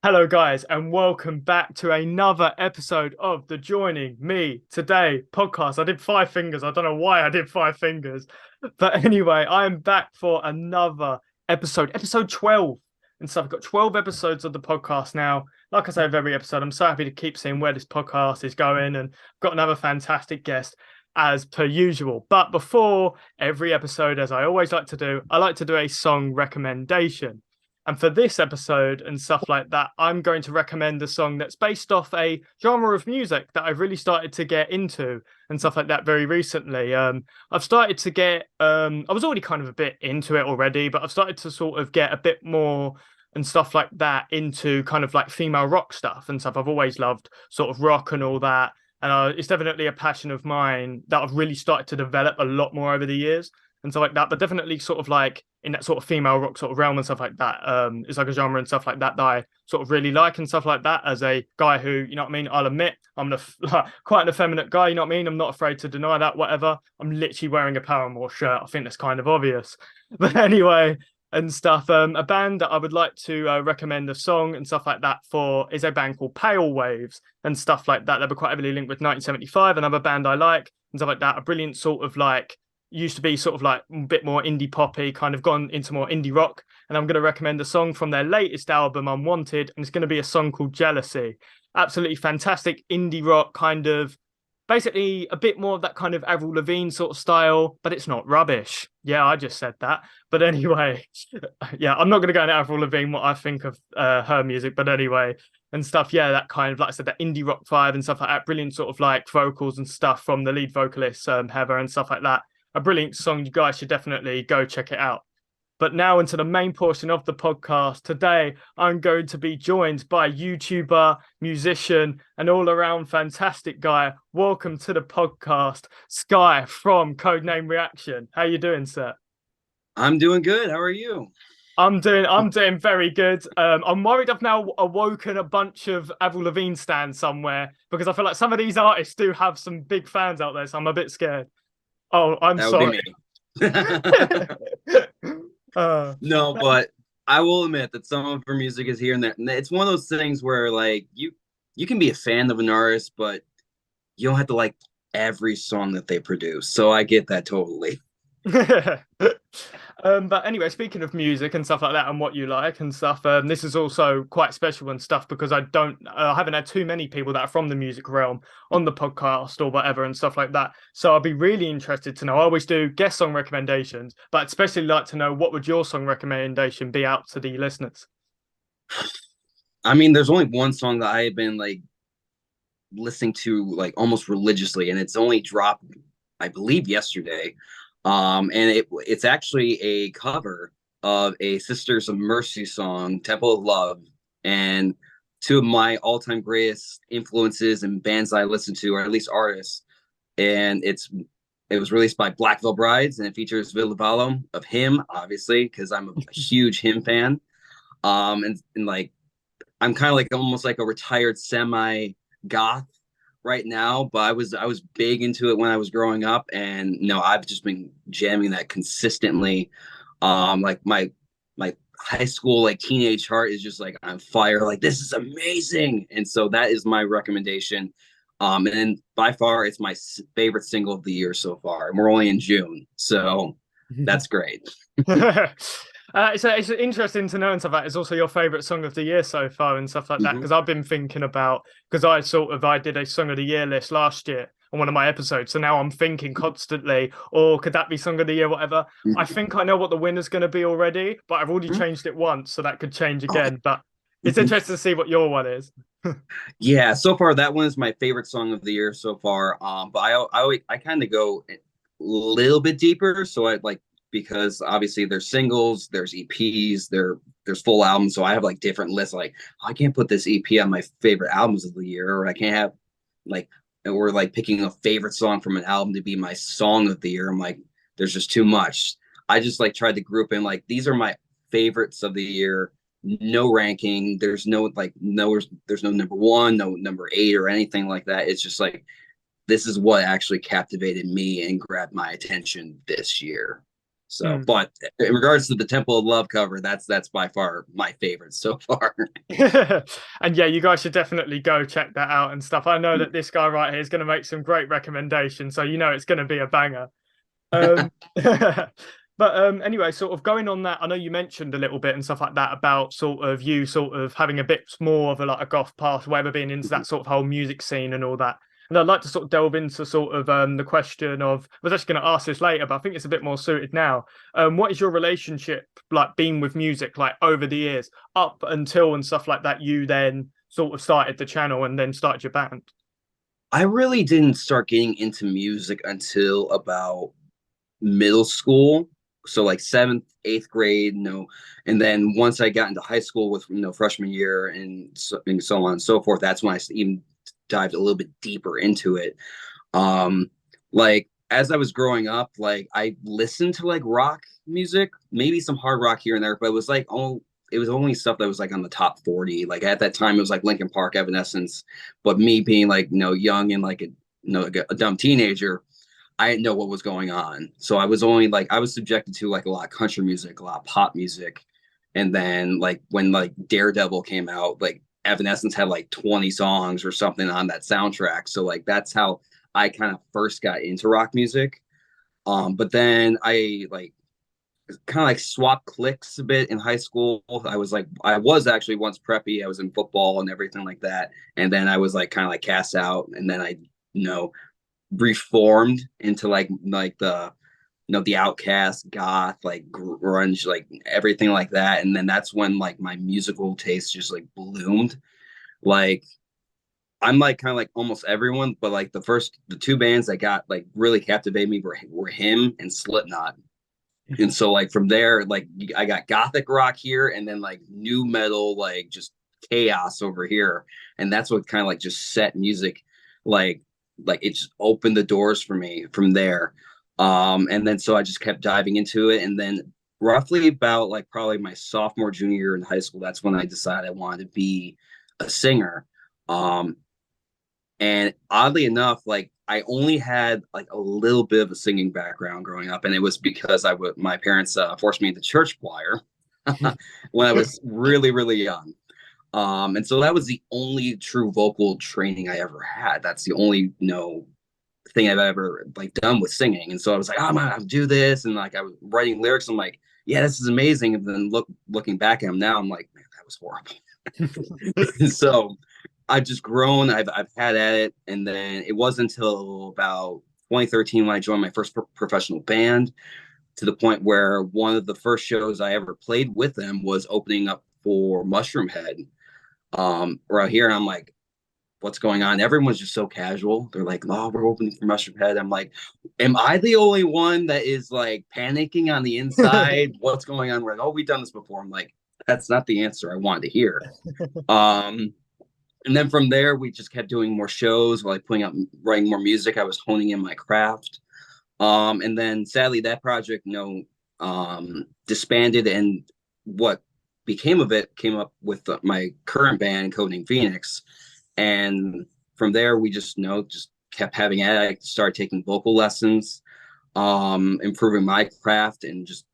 Hello, guys, and welcome back to another episode of the Joining Me Today podcast. I did five fingers. I don't know why I did five fingers. But anyway, I am back for another episode 12. And so I've got 12 episodes of the podcast now. Like I say, with every episode, I'm so happy to keep seeing where this podcast is going. And I've got another fantastic guest as per usual. But before every episode, as I always like to do, I like to do a song recommendation. And for this episode and stuff like that, I'm going to recommend a song that's based off a genre of music that I've really started to get into and stuff like that very recently. I've started to get, I was already kind of a bit into it already, but I've started to sort of get a bit more and stuff like that into kind of like female rock stuff and stuff. I've always loved sort of rock and all that. And it's definitely a passion of mine that I've really started to develop a lot more over the years and stuff like that. But definitely sort of like in that sort of female rock sort of realm and stuff like that. It's like a genre and stuff like that that I sort of really like and stuff like that. As a guy who, you know what I mean, I'll admit quite an effeminate guy, you know what I mean? I'm not afraid to deny that, whatever. I'm literally wearing a Paramore shirt. I think that's kind of obvious. But anyway, and stuff. A band that I would like to recommend a song and stuff like that for is a band called Pale Waves and stuff like that. They were quite heavily linked with 1975, another band I like and stuff like that. A brilliant sort of like used to be sort of like a bit more indie poppy, kind of gone into more indie rock. And I'm going to recommend a song from their latest album, Unwanted, and it's going to be a song called Jealousy. Absolutely fantastic indie rock, kind of basically a bit more of that kind of Avril Lavigne sort of style, but it's not rubbish. Yeah, I just said that. But anyway, yeah, I'm not going to go into Avril Lavigne, what I think of her music, but anyway, and stuff. Yeah, that kind of, like I said, that indie rock vibe and stuff like that. Brilliant sort of like vocals and stuff from the lead vocalist, Heather, and stuff like that. A brilliant song. You guys should definitely go check it out. But now into the main portion of the podcast. Today, I'm going to be joined by YouTuber, musician, and all-around fantastic guy. Welcome to the podcast, Sky from Codename Reaction. How you doing, sir? I'm doing good. How are you? I'm doing very good. I'm worried I've now awoken a bunch of Avril Lavigne stands somewhere because I feel like some of these artists do have some big fans out there, so I'm a bit scared. Oh, I'm That would be sorry. me. uh, No, but I will admit that some of her music is here and there. And it's one of those things where like you can be a fan of an artist, but you don't have to like every song that they produce. So I get that totally. But anyway, speaking of music and stuff like that and what you like and stuff, this is also quite special and stuff because I haven't had too many people that are from the music realm on the podcast or whatever and stuff like that. So I'd be really interested to know. I always do guest song recommendations, but I'd especially like to know what would your song recommendation be out to the listeners? I mean, there's only one song that I have been like listening to like almost religiously, and it's only dropped, I believe, yesterday. And it's actually a cover of a Sisters of Mercy song, Temple of Love. And two of my all-time greatest influences and bands I listen to, or at least artists. And it was released by Black Veil Brides, and it features Ville Valo of him, obviously, because I'm a huge him fan. And like I'm kind of like almost like a retired semi goth right now, but I was big into it when I was growing up, and I've just been jamming that consistently. Like my high school like teenage heart is just like on fire. Like this is amazing, and so that is my recommendation. And by far, it's my favorite single of the year so far, and we're only in June, so that's great. It's interesting to know and stuff like that. It's also your favorite song of the year so far and stuff like that. Mhm. Because I've been thinking about because I did a song of the year list last year on one of my episodes. So now I'm thinking constantly, or could that be song of the year, whatever. I think I know what the winner's going to be already, but I've already Mhm. changed it once, so that could change Oh, again. But it's mhm. interesting to see what your one is. Yeah, so far that one is my favorite song of the year so far. But I kind of go a little bit deeper. So I like because obviously there's singles, there's EPs, there's full albums. So I have like different lists. Like I can't put this EP on my favorite albums of the year, or I can't have like or like picking a favorite song from an album to be my song of the year. I'm like, there's just too much. I just like tried to group in like these are my favorites of the year, no ranking. There's no like no there's no number one, no number eight or anything like that. It's just like this is what actually captivated me and grabbed my attention this year. So, but in regards to the Temple of Love cover, that's by far my favorite so far. And yeah, you guys should definitely go check that out and stuff. I know that this guy right here is going to make some great recommendations, so you know it's going to be a banger. Um, but anyway, sort of going on that, I know you mentioned a little bit and stuff like that about sort of you sort of having a bit more of a like a goth past, whatever, being into that sort of whole music scene and all that. And I'd like to sort of delve into sort of the question of, I was actually going to ask this later, but I think it's a bit more suited now. What is your relationship like been with music like over the years, up until and stuff like that? You then sort of started the channel and then started your band. I really didn't start getting into music until about middle school. So like seventh, eighth grade, and then once I got into high school with freshman year and so on and so forth, that's when I even dived a little bit deeper into it. Like as I was growing up, like I listened to like rock music, maybe some hard rock here and there, but it was like it was only stuff that was like on the top 40. Like at that time, it was like Linkin Park, Evanescence. But me being like young and like a dumb teenager, I didn't know what was going on. So I was only like I was subjected to like a lot of country music, a lot of pop music, and then like when like Daredevil came out, like Evanescence had like 20 songs or something on that soundtrack. So like that's how I kind of first got into rock music. But then I like kind of like swap cliques a bit in high school. I was actually once preppy. I was in football and everything like that. And then I was like kind of like cast out. And then I, reformed into like the outcast goth, like grunge, like everything like that. And then that's when like my musical taste just like bloomed. Like I'm like kind of like almost everyone, but like the two bands that got like really captivated me were him and Slipknot. And so like from there, like I got gothic rock here and then like new metal, like just chaos over here. And that's what kind of like just set music, like it just opened the doors for me from there. And then so I just kept diving into it. And then roughly about like probably my sophomore, junior year in high school, that's when I decided I wanted to be a singer. And oddly enough, like I only had like a little bit of a singing background growing up, and it was because my parents forced me into church choir when I was really really young. And so that was the only true vocal training I ever had. That's the only thing I've ever like done with singing. And so I was like, oh, I'm gonna do this, and like I was writing lyrics. I'm like, yeah, this is amazing. And then looking back at them now, I'm like, man, that was horrible. So I've just grown. I've had at it, and then it wasn't until about 2013 when I joined my first professional band. To the point where one of the first shows I ever played with them was opening up for Mushroom Head, right here. And I'm like, what's going on? Everyone's just so casual. They're like, oh, we're opening for Mushroom Head. I'm like, am I the only one that is like panicking on the inside? What's going on? We're like, oh, we've done this before. I'm like, that's not the answer I wanted to hear. And then from there, we just kept doing more shows, like writing more music. I was honing in my craft. And then sadly, that project, disbanded, and what became of it came up with my current band, Codename Phoenix. And from there, we just kept having at it. I started taking vocal lessons, improving my craft, and just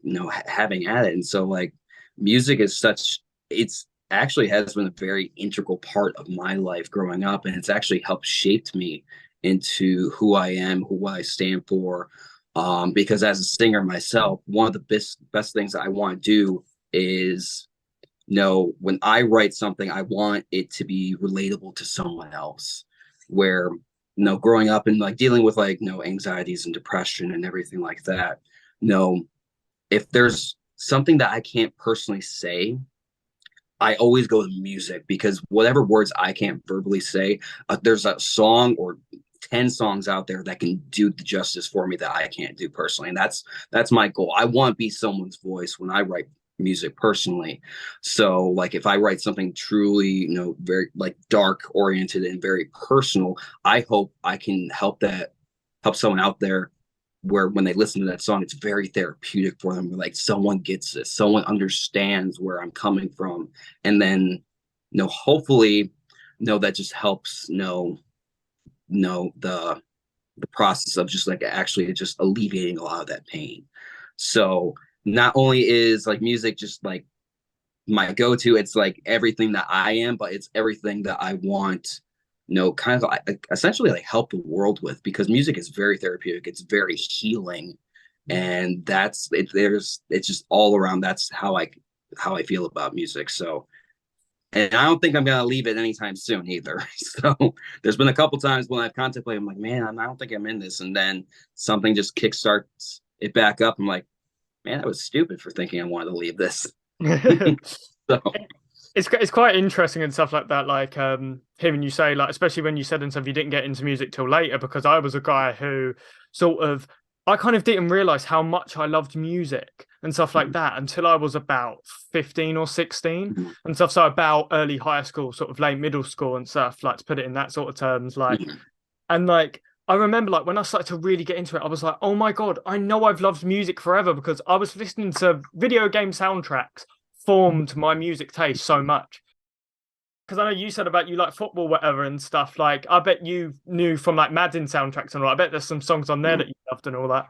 having at it. And so like music is it's actually has been a very integral part of my life growing up, and it's actually helped shaped me into who I am, who I stand for. Because as a singer myself, one of the best things that I want to do is when I write something, I want it to be relatable to someone else. Where growing up and like dealing with like anxieties and depression and everything like that, if there's something that I can't personally say, I always go to music, because whatever words I can't verbally say, there's a song or 10 songs out there that can do the justice for me that I can't do personally. And that's my goal. I want to be someone's voice when I write music personally. So like if I write something truly, very like dark oriented and very personal, I hope I can help someone out there where when they listen to that song, it's very therapeutic for them. Like someone gets this, someone understands where I'm coming from. And then, hopefully, that just helps, the process of just like actually just alleviating a lot of that pain. So not only is like music just like my go-to, it's like everything that I am, but it's everything that I want, kind of like, essentially like help the world with, because music is very therapeutic, it's very healing, and that's it. It's just all around. That's how I feel about music. So, and I don't think I'm gonna leave it anytime soon either. So there's been a couple times when I've contemplated, I'm like, man, I don't think I'm in this, and then something just kickstarts it back up. I'm like, man, I was stupid for thinking I wanted to leave this. So It's quite interesting and stuff like that, like hearing you say, like, especially when you said and stuff, you didn't get into music till later, because I was a guy who sort of, I kind of didn't realize how much I loved music and stuff like that until I was about 15 or 16 mhm, and stuff. So about early high school, sort of late middle school and stuff, like, to put it in that sort of terms, like, mhm, and like I remember, like, when I started to really get into it, I was like, oh my God, I know I've loved music forever, because I was listening to video game soundtracks formed my music taste so much. Because I know you said about you like football, whatever, and stuff. Like, I bet you knew from like Madden soundtracks and all. I bet there's some songs on there mhm. that you loved and all that.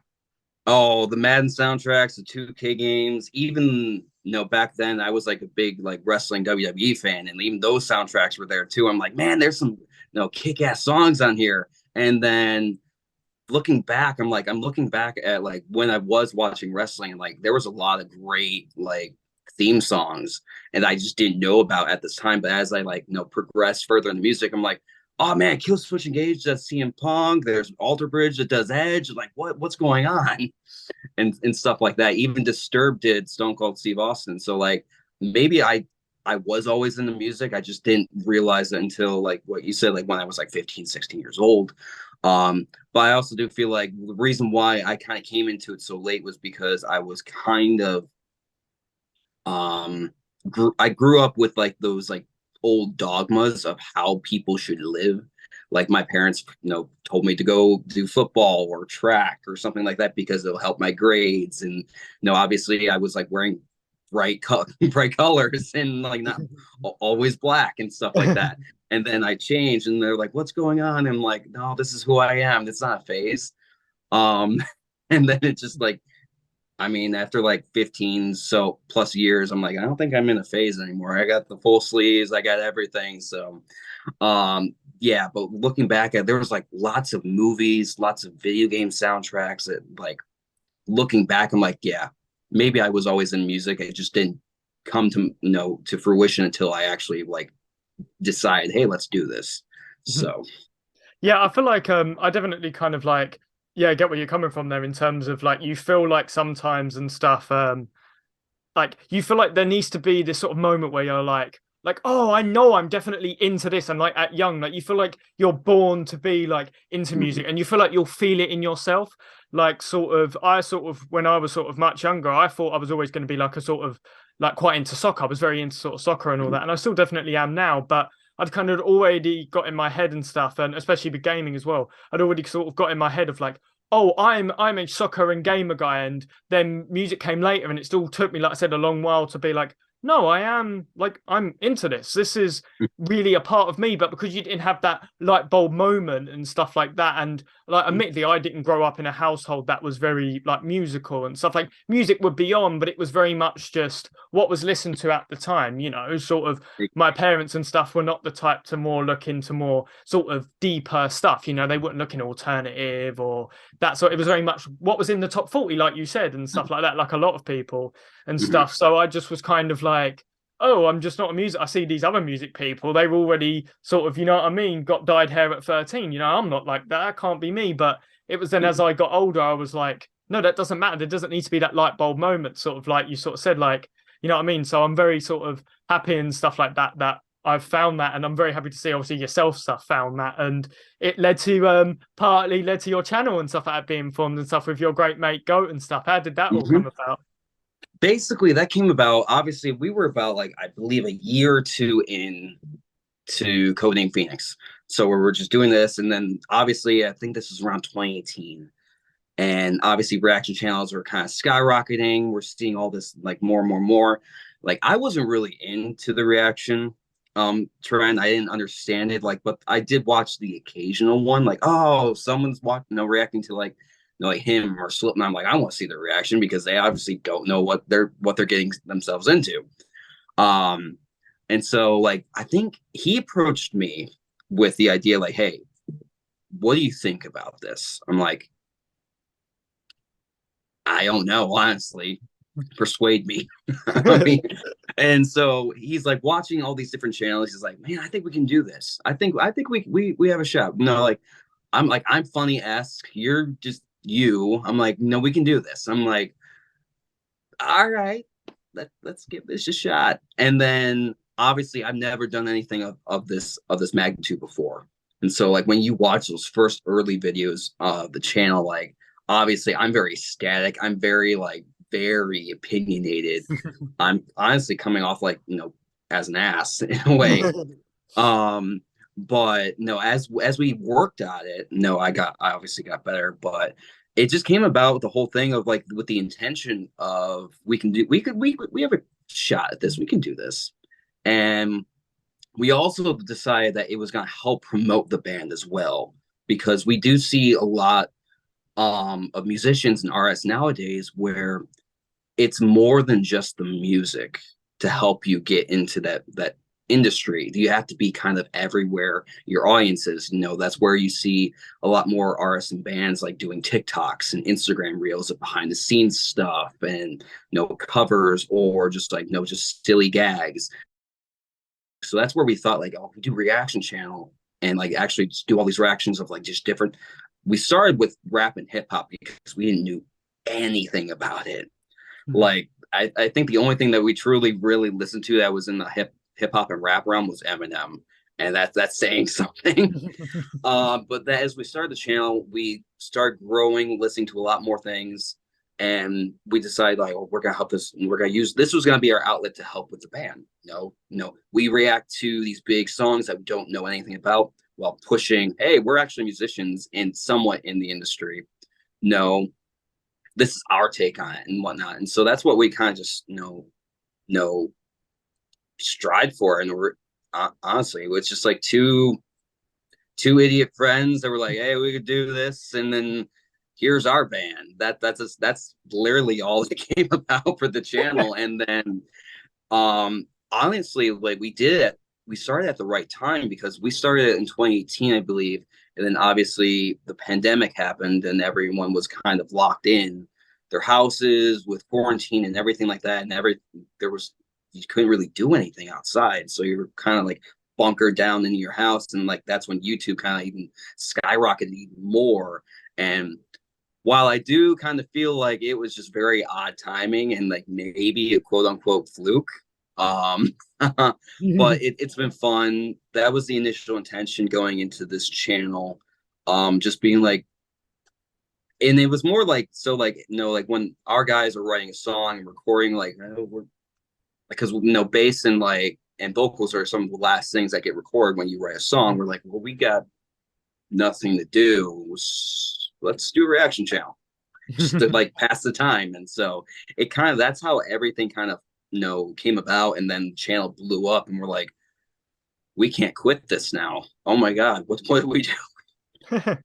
Oh, the Madden soundtracks, the 2K games, even back then I was like a big like wrestling WWE fan, and even those soundtracks were there too. I'm like, man, there's some kick-ass songs on here. And then looking back, I'm looking back at like when I was watching wrestling, and like there was a lot of great like theme songs, and I just didn't know about at this time. But as I like progressed further in the music, I'm like, oh man, Kill Switch Engage does CM Punk. There's Alter Bridge that does Edge. Like what's going on? And stuff like that. Even Disturbed did Stone Cold Steve Austin. So like maybe I was always into music. I just didn't realize it until like what you said, like when I was like 15, 16 years old. But I also do feel like the reason why I kind of came into it so late was because I was kind of I grew up with like those like old dogmas of how people should live. Like my parents, told me to go do football or track or something like that because it'll help my grades. And obviously I was like wearing bright colors and like not always black and stuff like that. And then I changed, and they're like, "What's going on?" And I'm like, "No, this is who I am. It's not a phase." Um, and then it just like I mean, after like 15 so plus years, I'm like, I don't think I'm in a phase anymore. I got the full sleeves, I got everything. So, yeah, but looking back at there was like lots of movies, lots of video game soundtracks that like looking back, I'm like, yeah, maybe I was always in music. It just didn't come to to fruition until I actually like decide, hey, let's do this. So, Yeah, I feel like I definitely kind of like, yeah, I get where you're coming from there in terms of like you feel like sometimes and stuff like you feel like there needs to be this sort of moment where you're like, oh, I know I'm definitely into this. And like at young, like you feel like you're born to be like into music, and you feel like you'll feel it in yourself. Like I sort of when I was sort of much younger, I thought I was always going to be like a sort of like quite into soccer. I was very into sort of soccer and all that, and I still definitely am now, but I'd kind of already got in my head and stuff, and especially with gaming as well. I'd already sort of got in my head of like, oh, I'm a soccer and gamer guy, and then music came later, and it still took me, like I said, a long while to be like, no, I am like I'm into this. This is really a part of me. But because you didn't have that light bulb moment and stuff like that, and like admittedly, I didn't grow up in a household that was very like musical and stuff. Like music would be on, but it was very much just what was listened to at the time. Sort of my parents and stuff were not the type to more look into more sort of deeper stuff. They wouldn't look in alternative or that sort. It was very much what was in the top 40, like you said, and stuff like that. Like a lot of people and stuff. So I just was kind of like, oh, I'm just not a music. I see these other music people. They've already sort of, you know what I mean, got dyed hair at 13. I'm not like that. That can't be me. But it was then as I got older, I was like, no, that doesn't matter. There doesn't need to be that light bulb moment, sort of like you sort of said, like, you know what I mean? So I'm very sort of happy and stuff like that, that I've found that. And I'm very happy to see, obviously, yourself stuff found that. And it led to, partly led to your channel and stuff like that being formed and stuff with your great mate Goat and stuff. How did that all mhm. come about? Basically that came about, obviously we were about like I believe a year or two in to Codename Phoenix, so we were just doing this, and then obviously I think this was around 2018, and obviously reaction channels are kind of skyrocketing. We're seeing all this like more. Like I wasn't really into the reaction trend. I didn't understand it, like, but I did watch the occasional one, like, oh, someone's watching reacting to like like him or Slipknot, I'm like, I want to see their reaction because they obviously don't know what they're getting themselves into. Um, and so like I think he approached me with the idea like, hey, what do you think about this? I'm like, I don't know, honestly. Persuade me. I mean, and so he's like watching all these different channels. He's like, man, I think we can do this. I think we have a shot. No, like I'm funny esque. You're just you. I'm like, no, we can do this. I'm like, all right, let's give this a shot. And then obviously I've never done anything of this magnitude before. And so like when you watch those first early videos of the channel, like obviously I'm very static. I'm very opinionated. I'm honestly coming off like, as an ass in a way. Um, but no, as we worked at it, no, I obviously got better, but it just came about with the whole thing of like with the intention of we have a shot at this, we can do this. And we also decided that it was going to help promote the band as well, because we do see a lot of musicians and artists nowadays where it's more than just the music to help you get into that industry. You have to be kind of everywhere your audience is. That's where you see a lot more artists and bands like doing TikToks and Instagram reels of behind the scenes stuff and covers or just like just silly gags. So that's where we thought like, oh, we do reaction channel and like actually just do all these reactions of like just different. We started with rap and hip hop because we didn't know anything about it. Like I think the only thing that we truly really listened to that was in the hip hop and rap realm was Eminem, and that's saying something. But that as we started the channel, we started growing, listening to a lot more things, and we decided like, oh, we're gonna help this. We're gonna use this was gonna be our outlet to help with the band. No, we react to these big songs that we don't know anything about while pushing. Hey, we're actually musicians and somewhat in the industry. No, this is our take on it and whatnot. And so that's what we kind of just strive for. And we're honestly, it's just like two idiot friends that were like, hey, we could do this, and then here's our band. That's literally all that came about for the channel. And then honestly, like we started at the right time because we started it in 2018, I believe. And then obviously the pandemic happened and everyone was kind of locked in their houses with quarantine and everything like that. And you couldn't really do anything outside. So you were kind of like bunkered down in your house. And like, that's when YouTube kind of even skyrocketed even more. And while I do kind of feel like it was just very odd timing and like maybe a quote unquote fluke, but it's been fun. That was the initial intention going into this channel. Just being like, and it was more like, so like, like when our guys are writing a song and recording, like, we're because, bass and like, and vocals are some of the last things that get recorded when you write a song. We're like, well, we got nothing to do. Let's do a reaction channel just to like pass the time. And so that's how everything kind of came about. And then the channel blew up and we're like, we can't quit this now. Oh my god, what do we do?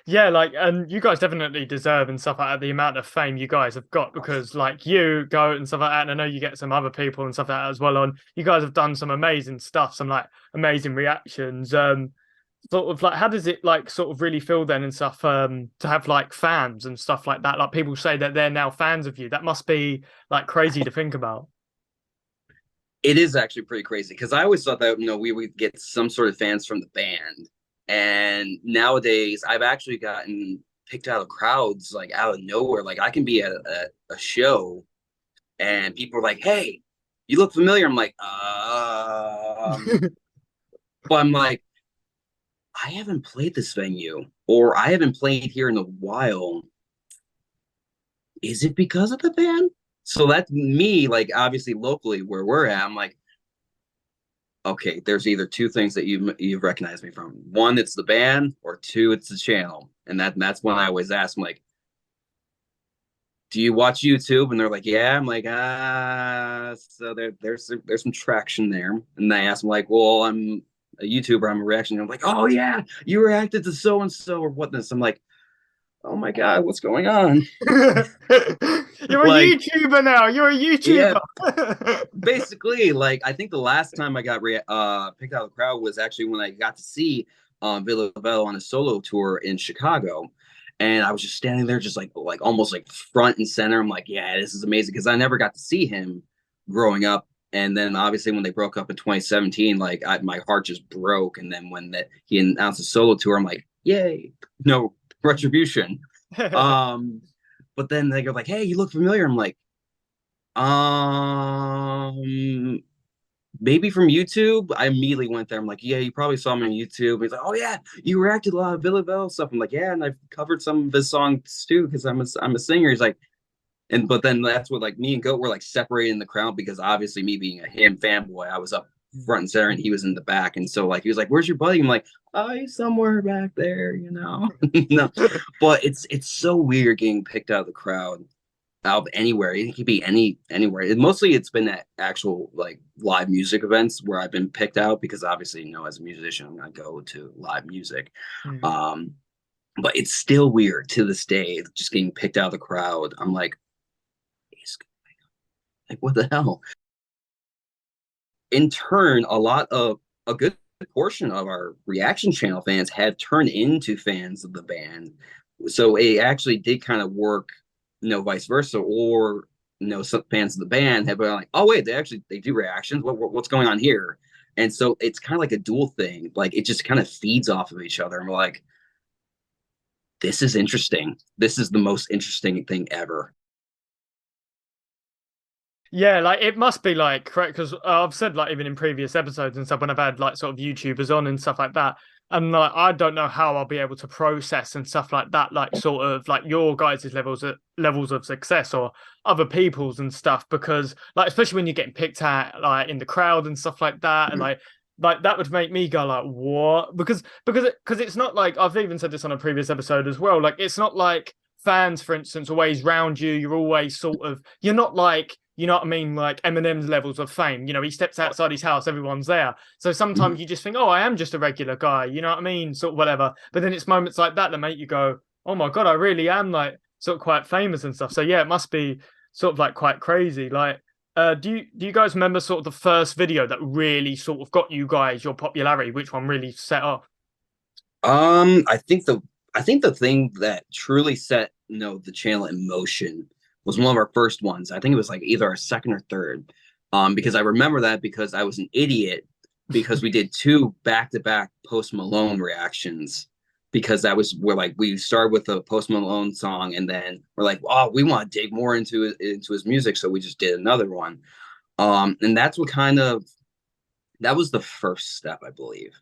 Yeah, like, and you guys definitely deserve and stuff like that the amount of fame you guys have got, because like you go and stuff like that, and I know you get some other people and stuff like that as well on. You guys have done some amazing stuff, some like amazing reactions. Sort of like, how does it like sort of really feel then and stuff to have like fans and stuff like that? Like people say that they're now fans of you. That must be like crazy to think about. It is actually pretty crazy because I always thought that we would get some sort of fans from the band. And nowadays, I've actually gotten picked out of crowds like out of nowhere. Like I can be at a show, and people are like, "Hey, you look familiar." I'm like, but I'm like, I haven't played this venue, or I haven't played here in a while. Is it because of the band? So that's me, like obviously locally where we're at. I'm like, okay, there's either two things that you've recognized me from. One, it's the band, or two, it's the channel. And that's when I always ask them, like, do you watch YouTube? And they're like, yeah. I'm like, so there's some traction there. And I ask them like, well, I'm a YouTuber, I'm a reaction. And I'm like, oh yeah, you reacted to so and so or whatnot. So I'm like, oh my God, what's going on? You're a Like, YouTuber now. You're a yeah, YouTuber. basically, like I think the last time I got picked out of the crowd was actually when I got to see Villa Bell on a solo tour in Chicago, and I was just standing there, just like almost like front and center. I'm like, yeah, this is amazing because I never got to see him growing up, and then obviously when they broke up in 2017, like my heart just broke. And then when he announced a solo tour, I'm like, yay, no retribution. Um, but then they go like, hey, you look familiar. I'm like, um, maybe from YouTube. I immediately went there. I'm like, yeah, you probably saw me on YouTube. He's like, oh yeah, you reacted a lot of Billy Bell stuff. I'm like, yeah, and I've covered some of his songs too because I'm a singer. He's like, and but then that's what like me and Goat were like separated in the crowd because obviously me being a him fanboy, I was up front and center and he was in the back. And so like he was like, where's your buddy? I'm like, oh, he's somewhere back there, you know. No, but it's so weird getting picked out of the crowd out of anywhere. It could be anywhere. Mostly it's been at actual like live music events where I've been picked out because obviously, you know, as a musician, I'm gonna go to live music. Mm. Um, but it's still weird to this day, just getting picked out of the crowd. I'm like, what the hell? In turn, a good portion of our reaction channel fans have turned into fans of the band. So it actually did kind of work, you know, vice versa, or you know, some fans of the band have been like, oh wait, they do reactions. What's going on here? And so it's kind of like a dual thing. Like it just kind of feeds off of each other. And we're like, this is interesting. This is the most interesting thing ever. Yeah, like it must be like correct because I've said like even in previous episodes and stuff when I've had like sort of YouTubers on and stuff like that, and like I don't know how I'll be able to process and stuff like that, like sort of like your guys' levels of success or other people's and stuff because like especially when you're getting picked at like in the crowd and stuff like that, and like that would make me go like what because it's not like I've even said this on a previous episode as well, like it's not like fans for instance always round you, you're always sort of you're not like you know what I mean? Like Eminem's levels of fame. You know, he steps outside his house, everyone's there. So sometimes you just think, oh, I am just a regular guy. You know what I mean? Sort of whatever. But then it's moments like that that make you go, oh my God, I really am like sort of quite famous and stuff. So yeah, it must be sort of like quite crazy. Like, do you guys remember sort of the first video that really sort of got you guys your popularity? Which one really set off? I think the thing that truly set, you know, the channel in motion was one of our first ones. I think it was like either our second or third. Because I remember that because I was an idiot because we did two back-to-back Post Malone reactions because that was where like we started with a Post Malone song and then we're like, oh, we want to dig more into his music, so we just did another one. And that's what kind of that was the first step, I believe.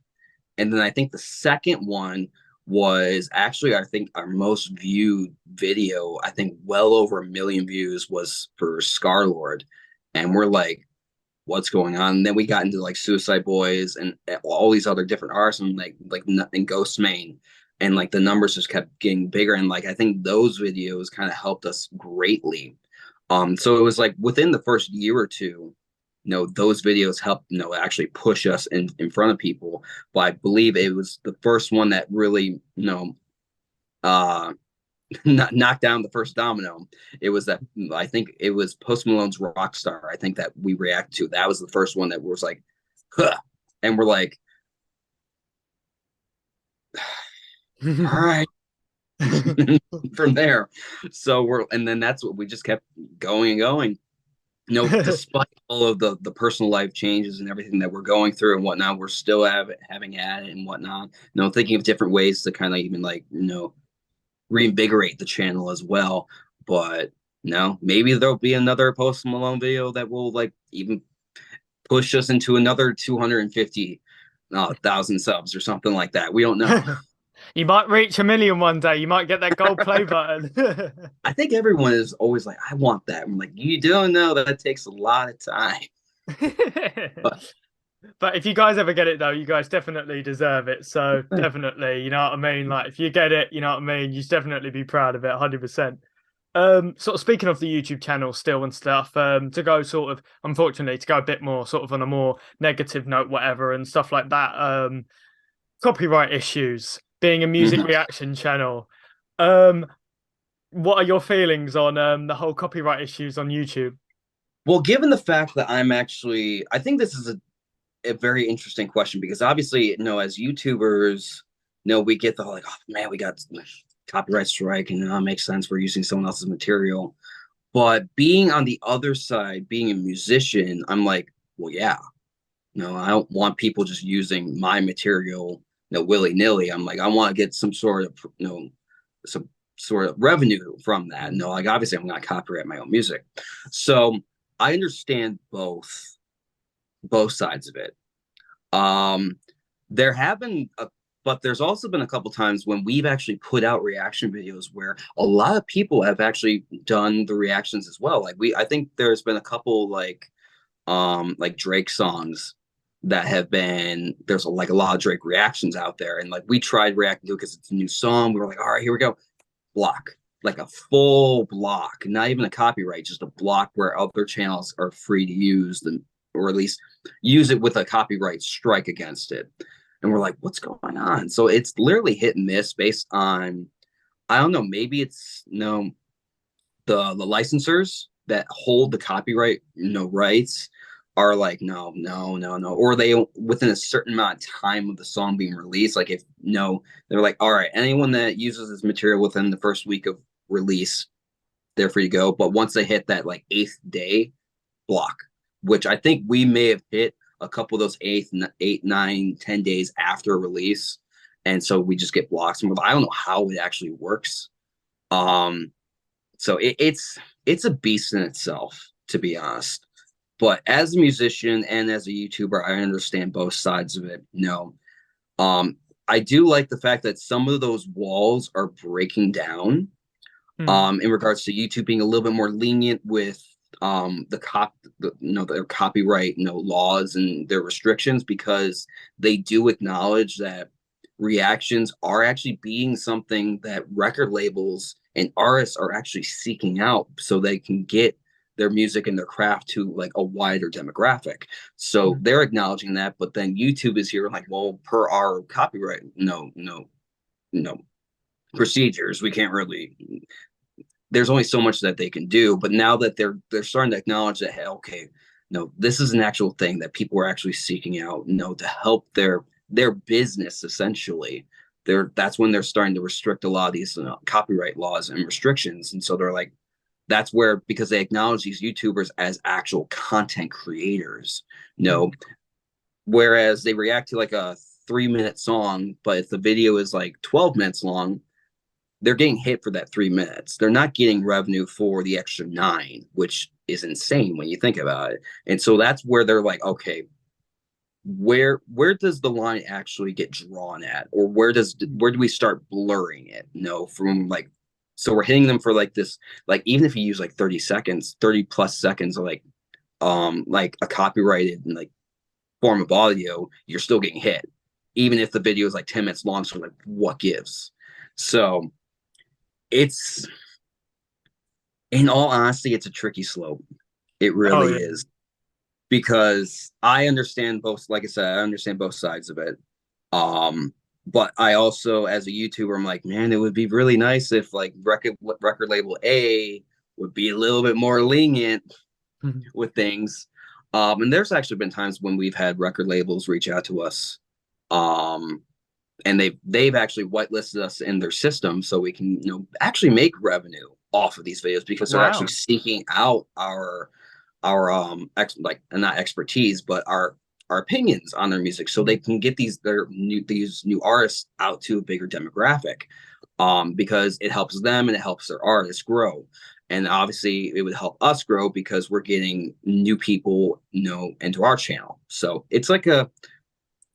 And then I think the second one was actually, I think, our most viewed video. I think well over 1 million views was for Scar Lord. And we're like, what's going on? And then we got into like Suicide Boys and all these other different artists and like and Ghost Main. And like the numbers just kept getting bigger. And like I think those videos kind of helped us greatly. So it was like within the first year or two, you know, those videos helped, you know, actually push us in front of people. But I believe it was the first one that really, you know, uh, knocked down the first domino. It was that I think it was Post Malone's Rockstar. I think that we reacted to. That was the first one that was like, huh. And we're like, all right. From there. So and then that's what we just kept going and going. You know, despite all of the personal life changes and everything that we're going through and whatnot, we're still having at it and whatnot. You know, thinking of different ways to kind of even like, you know, reinvigorate the channel as well. But no, maybe there'll be another Post Malone video that will like even push us into another 250,000 subs or something like that. We don't know. You might reach 1 million one day. You might get that gold play button. I think everyone is always like, I want that. I'm like, you don't know that takes a lot of time. But if you guys ever get it though, you guys definitely deserve it. So definitely, you know what I mean? Like if you get it, you know what I mean? You should definitely be proud of it, 100%. Sort of speaking of the YouTube channel still and stuff, to go sort of unfortunately to go a bit more sort of on a more negative note, whatever, and stuff like that. Copyright issues, being a music reaction channel. Um, what are your feelings on the whole copyright issues on YouTube? Well, given the fact that I think this is a very interesting question because obviously, as YouTubers, we get the like, oh man, we got copyright strike, and it makes sense we're using someone else's material. But being on the other side, being a musician, I'm like, well, yeah, no, I don't want people just using my material, willy nilly. I'm like, I want to get some sort of, some sort of revenue from that. No, like obviously I'm not copyright my own music. So I understand both sides of it. Um, there have been but there's also been a couple times when we've actually put out reaction videos where a lot of people have actually done the reactions as well. I think there's been a couple like Drake songs that have been there's like a lot of Drake reactions out there, and like we tried reacting to it because it's a new song. We were like, all right, here we go, block, like a full block, not even a copyright, just a block where other channels are free to use them, or at least use it with a copyright strike against it. And we're like, what's going on? So it's literally hit and miss based on, I don't know, maybe it's the licensors that hold the copyright rights are like, no, no, no, no, or they within a certain amount of time of the song being released, like if no, they're like, all right, anyone that uses this material within the first week of release, they're free to go. But once they hit that like 8th day block, which I think we may have hit a couple of those 8, 9, 10 days after release, and so we just get blocks. And I don't know how it actually works. So it's a beast in itself, to be honest. But as a musician and as a YouTuber, I understand both sides of it. I do like the fact that some of those walls are breaking down. Hmm. In regards to YouTube being a little bit more lenient with their copyright laws and their restrictions, because they do acknowledge that reactions are actually being something that record labels and artists are actually seeking out so they can get their music and their craft to like a wider demographic. So Hmm. they're acknowledging that, but then YouTube is here like, well, per our copyright, no procedures, we can't really, there's only so much that they can do. But now that they're starting to acknowledge that, hey, okay, no, this is an actual thing that people are actually seeking out, to help their business essentially. That's when they're starting to restrict a lot of these copyright laws and restrictions. And so they're like, that's where, because they acknowledge these YouTubers as actual content creators, Hmm. whereas they react to like a 3-minute song, but if the video is like 12 minutes long, they're getting hit for that 3 minutes. They're not getting revenue for the extra 9, which is insane when you think about it. And so that's where they're like, okay, where does the line actually get drawn at, or where do we start blurring it? From like, so we're hitting them for like this, like even if you use like 30 seconds, 30 plus seconds of like a copyrighted like form of audio, you're still getting hit, even if the video is like 10 minutes long. So like, what gives? So it's, in all honesty, it's a tricky slope. It Oh really yeah. is, because I understand both. Like I said, I understand both sides of it. But I also, as a YouTuber, I'm like, man, it would be really nice if like record label A would be a little bit more lenient Mhm. with things. And there's actually been times when we've had record labels reach out to us, um, and they've actually whitelisted us in their system so we can actually make revenue off of these videos, because they're actually Wow. seeking out our like not expertise, but our opinions on their music, so they Mhm. can get these new artists out to a bigger demographic, because it helps them and it helps their artists grow. And obviously it would help us grow because we're getting new people into our channel. So it's kind of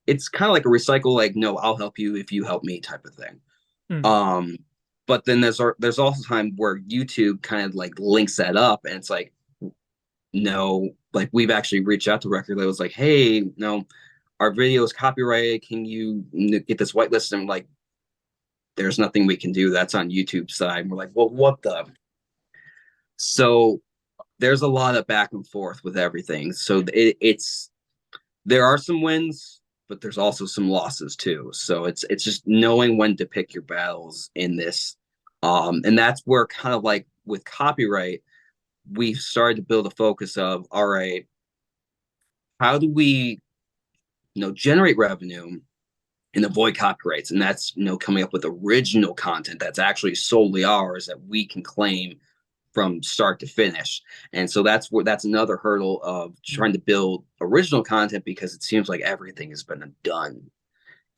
like a recycle, like, no, I'll help you if you help me type of thing. Hmm. um but then there's also time where YouTube kind of like links that up, and it's like, no, like we've actually reached out to record labels like, hey, no, our video is copyrighted, can you get this whitelisted? And like, there's nothing we can do, that's on YouTube's side. And we're like, well, what the, so there's a lot of back and forth with everything. So it's there are some wins, but there's also some losses too. So it's just knowing when to pick your battles in this. And that's where kind of like with copyright, we've started to build a focus of, all right, how do we, generate revenue and avoid copyrights? And that's, coming up with original content that's actually solely ours that we can claim from start to finish. And so that's another hurdle of trying to build original content, because it seems like everything has been done.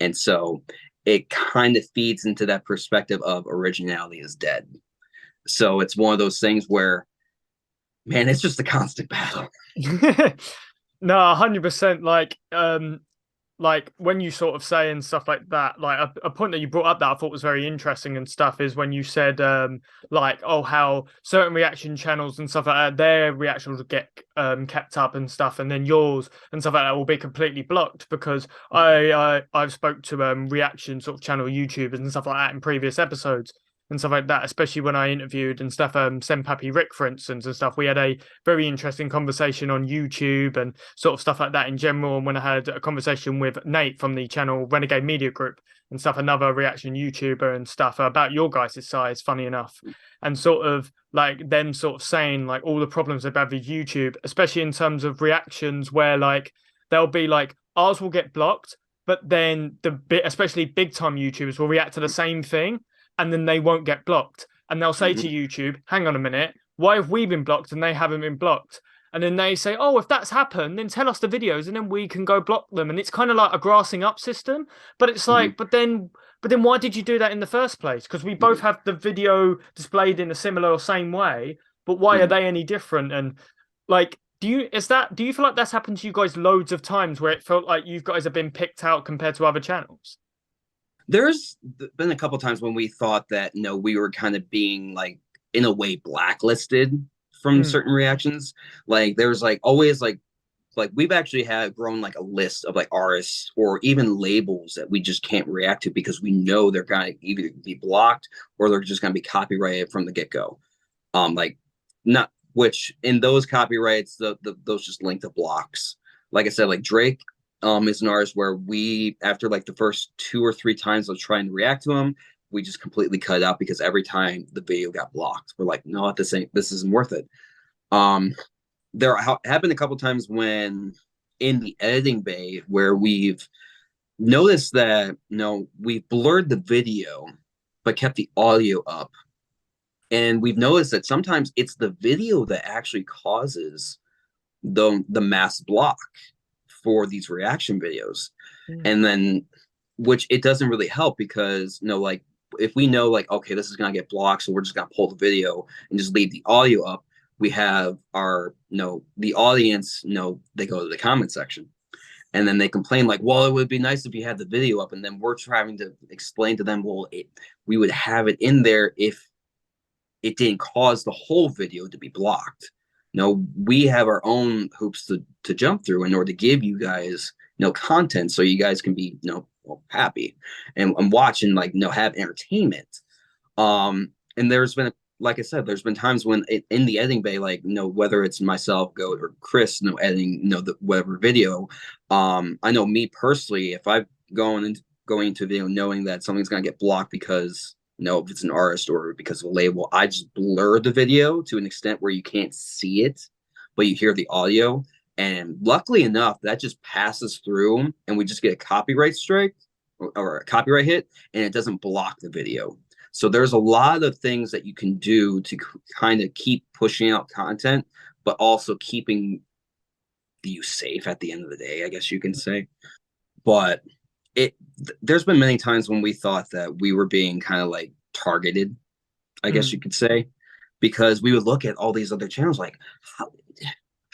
And so it kind of feeds into that perspective of originality is dead. So it's one of those things where, man, it's just a constant battle. No, 100%. Like when you sort of say and stuff like that, like a point that you brought up that I thought was very interesting and stuff is when you said like, oh, how certain reaction channels and stuff like that, their reactions will get kept up and stuff, and then yours and stuff like that will be completely blocked. Because I've spoke to reaction sort of channel YouTubers and stuff like that in previous episodes and stuff like that, especially when I interviewed and stuff Senpapi Rick, for instance, and stuff. We had a very interesting conversation on YouTube and sort of stuff like that in general. And when I had a conversation with Nate from the channel Renegade Media Group and stuff, another reaction YouTuber and stuff, about your guys' size, funny enough, and sort of like them sort of saying like all the problems they've had with YouTube, especially in terms of reactions where like they'll be like ours will get blocked, but then especially big time YouTubers will react to the same thing and then they won't get blocked. And they'll say to YouTube, hang on a minute, why have we been blocked and they haven't been blocked? And then they say, oh, if that's happened, then tell us the videos and then we can go block them. And it's kind of like a grassing up system. But it's like, but then why did you do that in the first place? Because we both have the video displayed in a similar or same way, but why are they any different? And like, do you feel like that's happened to you guys loads of times where it felt like you guys have been picked out compared to other channels? There's been a couple times when we thought that we were kind of being like in a way blacklisted from certain reactions. Like there's like always like we've actually had grown like a list of like artists or even labels that we just can't react to because we know they're gonna either be blocked or they're just gonna be copyrighted from the get-go. Like not which in those copyrights, those just link to blocks. Like I said, like Drake is an artist where we, after like the first 2 or 3 times of trying to react to him, we just completely cut it out because every time the video got blocked, we're like, no, this isn't worth it. There have been a couple times when in the editing bay where we've noticed that we've blurred the video but kept the audio up, and we've noticed that sometimes it's the video that actually causes the mass block for these reaction videos. And then which it doesn't really help because like if we know like, okay, this is gonna get blocked, so we're just gonna pull the video and just leave the audio up, we have our the audience they go to the comment section and then they complain like, well, it would be nice if you had the video up, and then we're trying to explain to them, well, we would have it in there if it didn't cause the whole video to be blocked. We have our own hoops to jump through in order to give you guys content so you guys can be happy and watch and like have entertainment. And there's been, like I said, there's been times when in the editing bay, like whether it's myself, Goat, or Chris, editing the whatever video. I know me personally, if I've going into video knowing that something's gonna get blocked because if it's an artist or because of a label, I just blur the video to an extent where you can't see it, but you hear the audio. And luckily enough, that just passes through and we just get a copyright strike or a copyright hit, and it doesn't block the video. So there's a lot of things that you can do to kind of keep pushing out content, but also keeping you safe at the end of the day, I guess you can say. But there's been many times when we thought that we were being kind of like targeted, I guess you could say, because we would look at all these other channels like,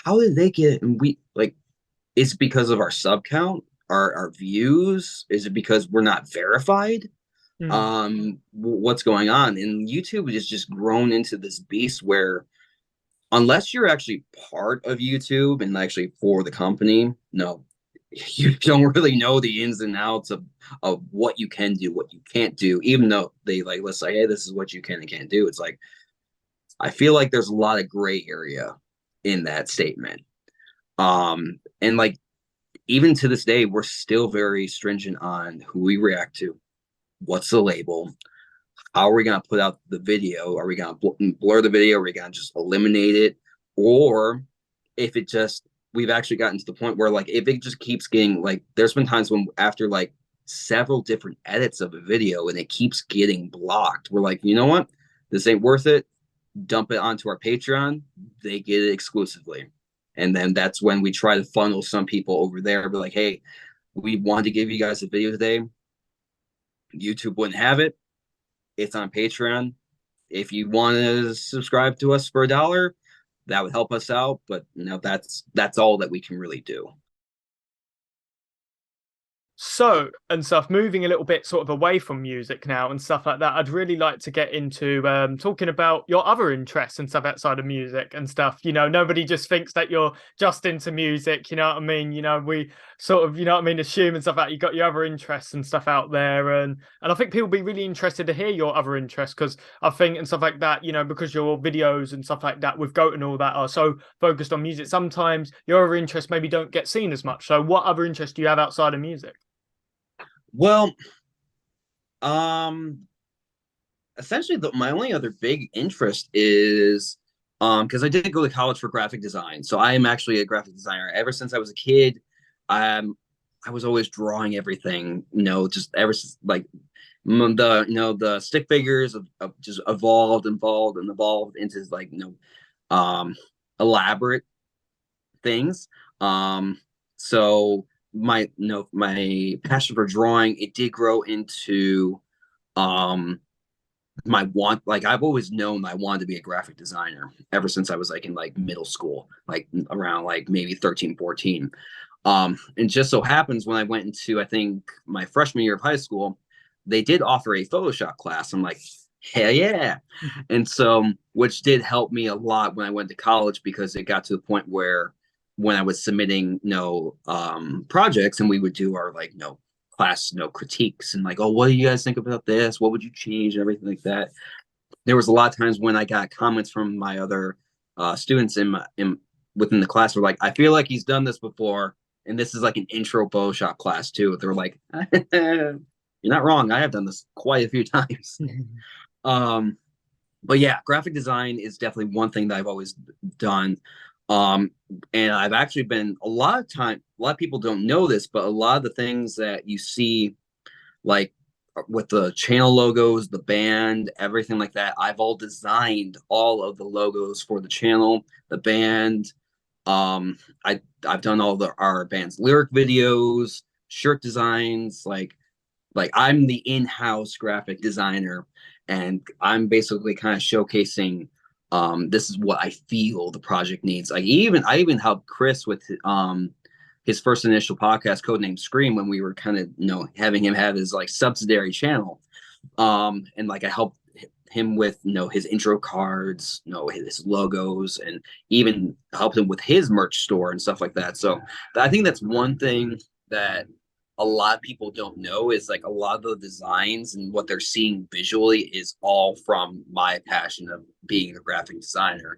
how did they get it? And we like, is it because of our sub count, our views? Is it because we're not verified? What's going on? And YouTube has just grown into this beast where unless you're actually part of YouTube and actually for the company, you don't really know the ins and outs of what you can do, what you can't do, even though they like, let's say, hey, this is what you can and can't do. It's like, I feel like there's a lot of gray area in that statement. And like, even to this day, we're still very stringent on who we react to, what's the label, how are we going to put out the video? Are we going to blur the video? Are we going to just eliminate it? Or if it just, we've actually gotten to the point where like, if it just keeps getting like, there's been times when after like several different edits of a video and it keeps getting blocked, we're like, you know what? This ain't worth it. Dump it onto our Patreon. They get it exclusively. And then that's when we try to funnel some people over there. Be like, hey, we wanted to give you guys a video today. YouTube wouldn't have it. It's on Patreon. If you want to subscribe to us for $1, that would help us out. But that's all that we can really do. So and stuff, moving a little bit sort of away from music now and stuff like that, I'd really like to get into talking about your other interests and stuff outside of music and stuff. Nobody just thinks that you're just into music, you know what I mean? We sort of, assume and stuff like that. You got your other interests and stuff out there, and I think people be really interested to hear your other interests, because I think and stuff like that, because your videos and stuff like that with Goat and all that are so focused on music, sometimes your other interests maybe don't get seen as much. So what other interests do you have outside of music? Well, essentially my only other big interest is because I did go to college for graphic design. So I am actually a graphic designer. Ever since I was a kid, I was always drawing everything, just ever since like the stick figures of just evolved into like, elaborate things. So my passion for drawing, it did grow into my want. Like, I've always known I wanted to be a graphic designer ever since I was like in like middle school, like around like maybe 13, 14. And just so happens when I went into, I think, my freshman year of high school, they did offer a Photoshop class. I'm like, hell yeah. And so, which did help me a lot when I went to college, because it got to the point where when I was submitting projects, and we would do our like class critiques and like, oh, what do you guys think about this? What would you change and everything like that. There was a lot of times when I got comments from my other students within the class were like, I feel like he's done this before, and this is like an intro Photoshop class too. They're like, you're not wrong. I have done this quite a few times. But yeah, graphic design is definitely one thing that I've always done. And I've actually been a lot of people don't know this, but a lot of the things that you see, like with the channel logos, the band, everything like that, I've all designed all of the logos for the channel, the band. I've done all our band's lyric videos, shirt designs, like I'm the in-house graphic designer, and I'm basically kind of showcasing this is what I feel the project needs. I even helped Chris with his first initial podcast, codenamed Scream, when we were kind of having him have his like subsidiary channel. And like I helped him with his intro cards, his logos, and even helped him with his merch store and stuff like that. So I think that's one thing that a lot of people don't know, is like a lot of the designs and what they're seeing visually is all from my passion of being a graphic designer.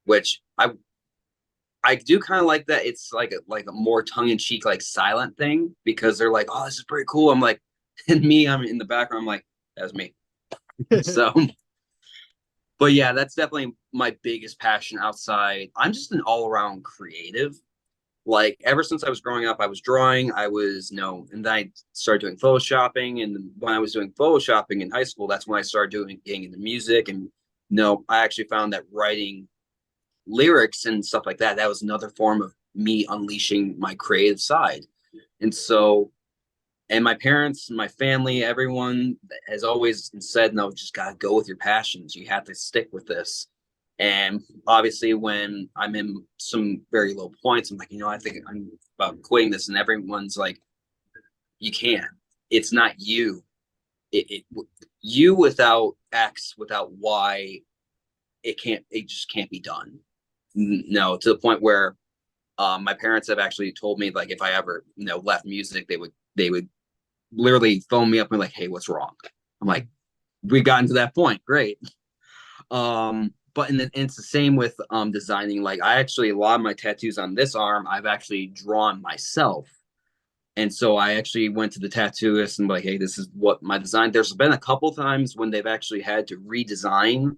Which I do kind of like that. It's like a more tongue-in-cheek, like silent thing, because they're like, oh, this is pretty cool. I'm like, and me, I'm in the background, I'm like, that's me. So, but yeah, that's definitely my biggest passion outside. I'm just an all-around creative. Like, ever since I was growing up, I was drawing, I was, and then I started doing photoshopping. And when I was doing photoshopping in high school, that's when I started getting into music. And I actually found that writing lyrics and stuff like that, that was another form of me unleashing my creative side. And so, and my parents, my family, everyone has always said, no, just gotta go with your passions. You have to stick with this. And obviously, when I'm in some very low points, I'm like, I think I'm about quitting this. And everyone's like, you can't. It's not you. You without X, without Y, it just can't be done. No, to the point where my parents have actually told me, like, if I ever, left music, they would literally phone me up and be like, hey, what's wrong? I'm like, we've gotten to that point. Great. But and it's the same with designing. Like, I actually, a lot of my tattoos on this arm, I've actually drawn myself. And so I actually went to the tattooist and like, hey, this is what my design. There's been a couple times when they've actually had to redesign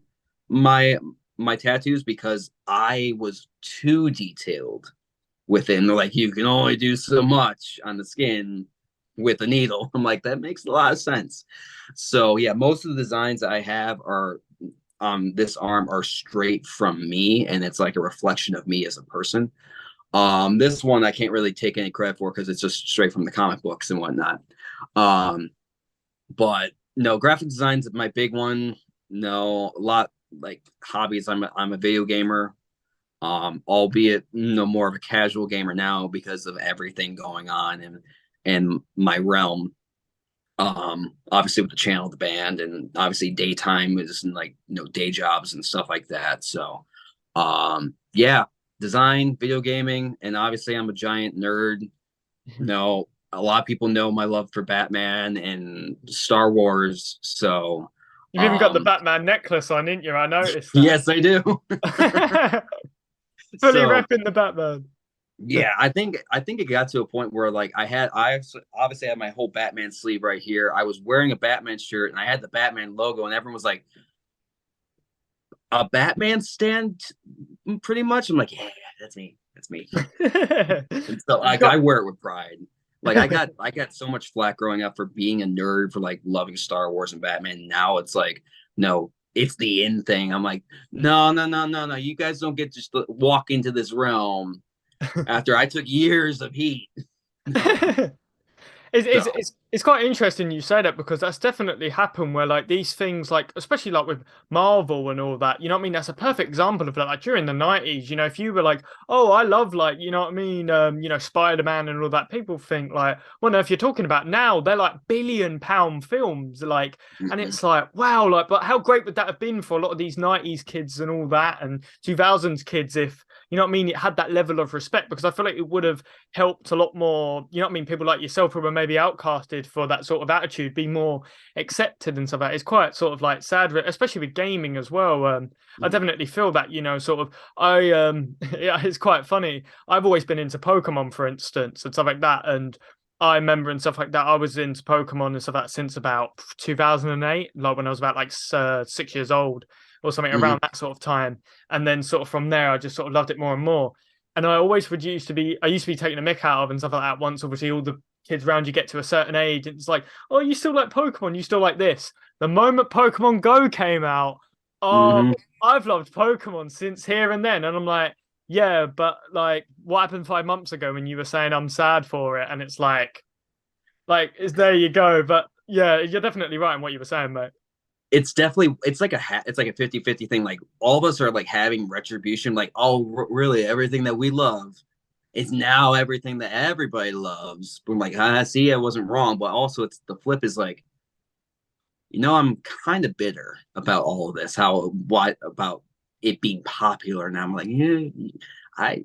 my my tattoos because I was too detailed with it. And they're like, you can only do so much on the skin with a needle. I'm like, that makes a lot of sense. So yeah, most of the designs I have are this arm are straight from me, and it's like a reflection of me as a person. This one I can't really take any credit for because it's just straight from the comic books and whatnot. Um, but no, graphic design's my big one. No, a lot like hobbies. I'm a video gamer. Albeit no more of a casual gamer now because of everything going on in my realm. Obviously with the channel, the band, and obviously daytime is like day jobs and stuff like that. So yeah, design, video gaming, and obviously I'm a giant nerd. No, a lot of people know my love for Batman and Star Wars. So You've even got the um Batman necklace on, didn't you? I noticed that. yes, I do. Fully So repping the Batman. yeah, I think it got to a point where like I obviously had my whole Batman sleeve right here. I was wearing a Batman shirt and I had the Batman logo, and everyone was like, a Batman stand pretty much. I'm like, yeah, that's me. That's me. And so You've like got I wear it with pride. Like I got so much flack growing up for being a nerd for like loving Star Wars and Batman. Now it's like, no, it's the in thing. I'm like, no, no, no, no, no. You guys don't get to just walk into this realm after I took years of heat. No. It's, it's So, it's it's quite interesting you say that because that's definitely happened where like these things like especially like with Marvel and all that, you know what I mean? That's a perfect example of that. Like during the 90s, you know, if you were like, oh, I love like, you know what I mean, Spider-Man and all that, people think like, well, no, if you're talking about now, they're like billion-pound films, like, and mhm, it's like, wow, like, but how great would that have been for a lot of these 90s kids and all that and 2000s kids if you know what I mean? It had that level of respect because I feel like it would have helped a lot more, you know what I mean? People like yourself who were maybe outcasted for that sort of attitude be more accepted and stuff like that. It's quite sort of like sad, especially with gaming as well. I mhm, definitely feel that, you know, sort of yeah, it's quite funny. I've always been into Pokemon, for instance, and stuff like that. And I remember and stuff like that. I was into Pokemon and stuff like that since about 2008, like when I was about like 6 years old or something mhm, around that sort of time. And then sort of from there, I just sort of loved it more and more. And I always would used to be, I used to be taking a mick out of and stuff like that. Once obviously all the kids around you get to a certain age, it's like, oh, you still like Pokemon, you still like this. The moment Pokemon Go came out, oh, mhm. I've loved Pokemon since here and then. And I'm like, yeah, but like, what happened 5 months ago when you were saying I'm sad for it? And it's like, it's there you go. But yeah, you're definitely right in what you were saying, mate. It's definitely it's like a 50-50 thing. Like all of us are like having retribution. Like, oh, really, everything that we love is now everything that everybody loves. But I'm like, I see, I wasn't wrong. But also, it's the flip is like, I'm kind of bitter about all of this. How what about it being popular now? I'm like, yeah, I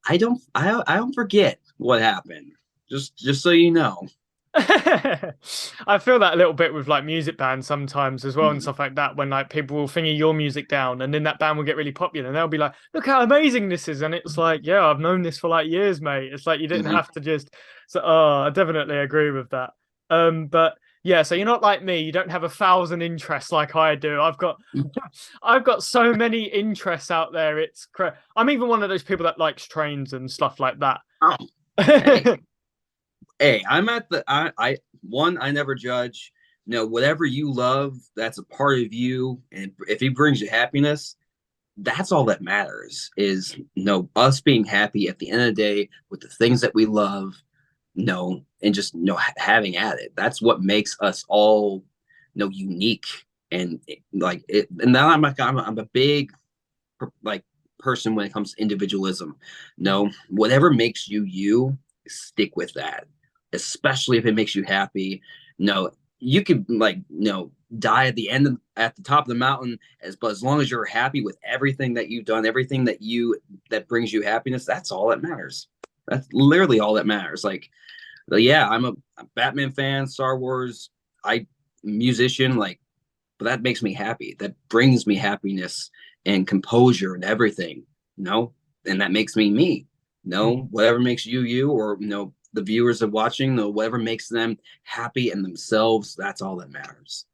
I don't forget what happened. Just so you know. I feel that a little bit with like music bands sometimes as well and Mhm, stuff like that when like people will finger your music down and then that band will get really popular and they'll be like, look how amazing this is. And it's like, yeah, I've known this for like years, mate. It's like you didn't mhm. have to just so oh, I definitely agree with that. But yeah, so you're not like me, you don't have 1,000 interests like I do. I've got so many interests out there. I'm even one of those people that likes trains and stuff like that. Oh, hey, hey, I'm at the I one I never judge. Whatever you love, that's a part of you, and if it brings you happiness, that's all that matters. Is us being happy at the end of the day with the things that we love. And just having at it. That's what makes us all unique and like it. And now I'm a big like person when it comes to individualism. No, whatever makes you you, stick with that. Especially if it makes you happy. No, you could like die at the top of the mountain but as long as you're happy with everything that you've done, everything that brings you happiness, that's all that matters. That's literally all that matters. Like, yeah, I'm a Batman fan, Star Wars, I musician, like, but that makes me happy. That brings me happiness and composure and everything, you know, and that makes me me. Whatever makes you you, or the viewers are watching, whatever makes them happy and themselves, that's all that matters.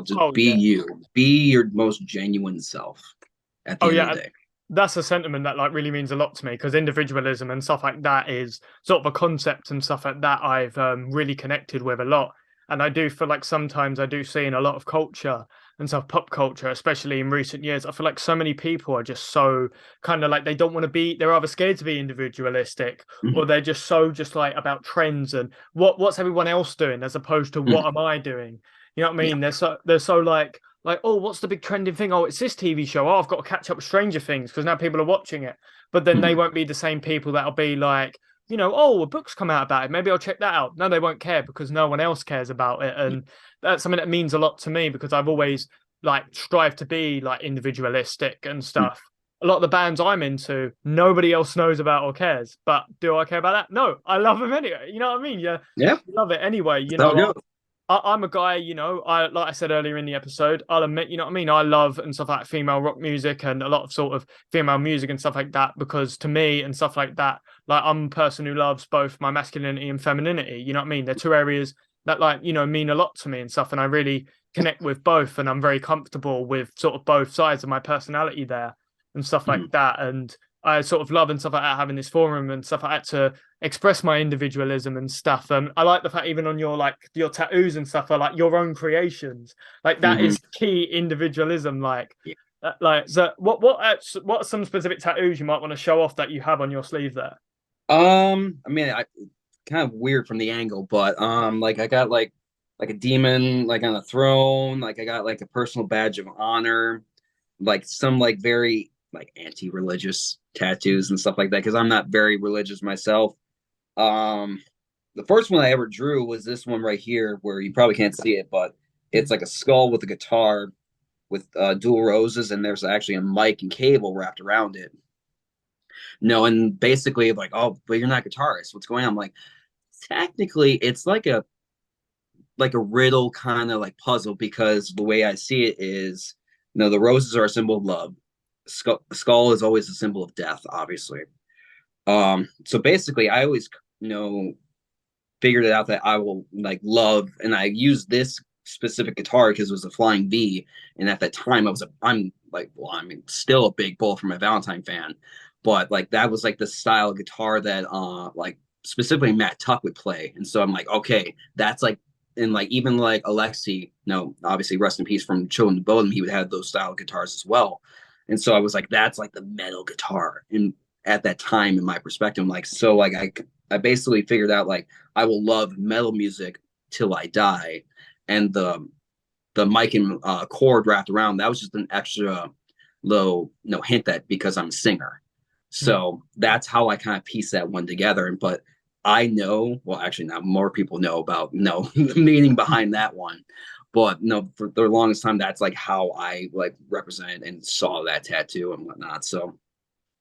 Just Oh be yeah. you, be your most genuine self at the Oh end of yeah. the day. That's a sentiment that like really means a lot to me because individualism and stuff like that is sort of a concept and stuff like that I've really connected with a lot. And I do feel like sometimes I do see in a lot of culture and stuff, pop culture, especially in recent years, I feel like so many people are just so kind of like they don't want to be, they're either scared to be individualistic or Mhm, they're just so just like about trends and what's everyone else doing as opposed to what mhm. am I doing? You know what I Yeah. mean? They're so like, oh, what's the big trending thing? Oh, it's this TV show. Oh, I've got to catch up with Stranger Things because now people are watching it. But then they Mhm, won't be the same people that'll be like, oh, a book's come out about it. Maybe I'll check that out. No, they won't care because no one else cares about it. yeah. And that's something that means a lot to me because I've always like strived to be like individualistic and Mhm. stuff. A lot of the bands I'm into, nobody else knows about or cares. But do I care about that? No, I love them anyway. You know what I mean? Yeah, Yeah, love it anyway. that's how it goes. I'm a guy, I like I said earlier in the episode, I'll admit, you know what I mean? I love and stuff like female rock music and a lot of sort of female music and stuff like that because to me and stuff like that, like I'm a person who loves both my masculinity and femininity. You know what I mean? They're two areas that like, mean a lot to me and stuff. And I really connect with both and I'm very comfortable with sort of both sides of my personality there and stuff like Mhm, that. And I sort of love and stuff like that having this forum and stuff like that to express my individualism and stuff. I like the fact even on your like your tattoos and stuff are like your own creations. Like that mhm. is key individualism. Yeah. So what are some specific tattoos you might want to show off that you have on your sleeve there? I mean, I kind of weird from the angle, but like I got like a demon like on a throne, like I got like a personal badge of honor, like some like very like anti-religious tattoos and stuff like that because I'm not very religious myself. Um, the first one I ever drew was this one right here, where you probably can't see it, but it's like a skull with a guitar with dual roses, and there's actually a mic and cable wrapped around it. No, and basically like, oh, but you're not a guitarist. What's going on? I'm like, technically, it's like a riddle kind of like puzzle because the way I see it is, the roses are a symbol of love. Skull is always a symbol of death, obviously. So basically, I always, figured it out that I will like love, and I use this specific guitar because it was a Flying V, and at that time I'm like, well, I mean, still a big Bull from a Valentine fan, but like that was like the style of guitar that like specifically Matt Tuck would play, and so I'm like, okay, that's like. And like even like Alexi, no, obviously rest in peace from Children of Bodom, he would have those style of guitars as well. And so I was like, that's like the metal guitar. And at that time, in my perspective, I'm like, so like I basically figured out like I will love metal music till I die, and the mic and chord wrapped around that was just an extra little hint that because I'm a singer, so that's how I kind of piece that one together. But I know, well, actually, now more people know about the meaning behind that one. But no, for the longest time, that's like how I like represented and saw that tattoo and whatnot. So,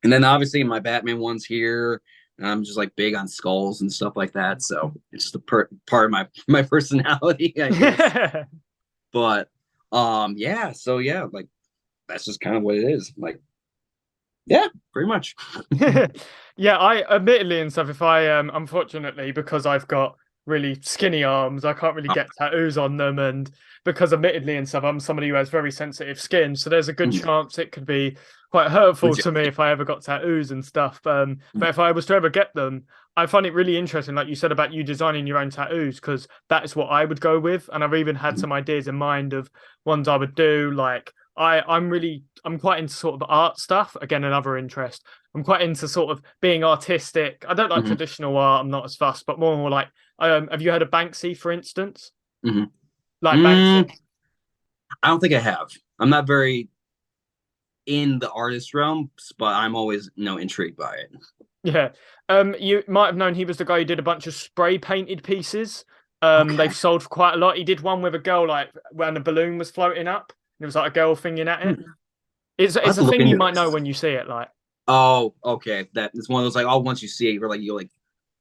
and then obviously my Batman one's here. And I'm just like big on skulls and stuff like that. So it's just a part of my personality, I guess. But yeah, so yeah, like that's just kind of what it is. Like, yeah, pretty much. Yeah, I admittedly and stuff, if I unfortunately because I've got really skinny arms, I can't really Oh, get tattoos on them, and because admittedly and stuff, I'm somebody who has very sensitive skin, so there's a good mm, chance it could be quite hurtful legit. to me if I ever got tattoos and stuff. Mm, But if I was to ever get them, I find it really interesting, like you said about you designing your own tattoos, because that is what I would go with, and I've even had mm, some ideas in mind of ones I would do, like I'm quite into sort of art stuff. Again, another interest. I'm quite into sort of being artistic. I don't like mm, traditional art. I'm not as fussed, but more like, have you heard of Banksy, for instance? mm, Like mm. Banksy. I don't think I have. I'm not very in the artist realm, but I'm always intrigued by it. Yeah. You might have known he was the guy who did a bunch of spray painted pieces. Okay. They've sold for quite a lot. He did one with a girl like when the balloon was floating up. There was like a girl thinking at it. Hmm. I'll It's have a to look thing you into might know this. when you see it. Like, Oh, okay. That is one of those like, oh, once you see it, you're like,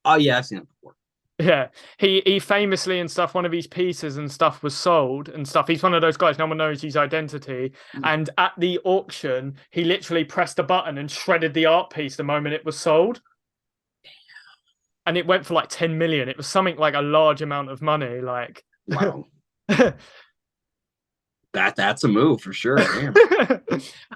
oh yeah, I've seen it before. yeah, he famously and stuff. One of his pieces and stuff was sold and stuff. He's one of those guys. No one knows his identity. Hmm. And at the auction, he literally pressed a button and shredded the art piece the moment it was sold. and it went for like 10 million. It was something like a large amount of money. Like, Wow. That's a move for sure. Damn.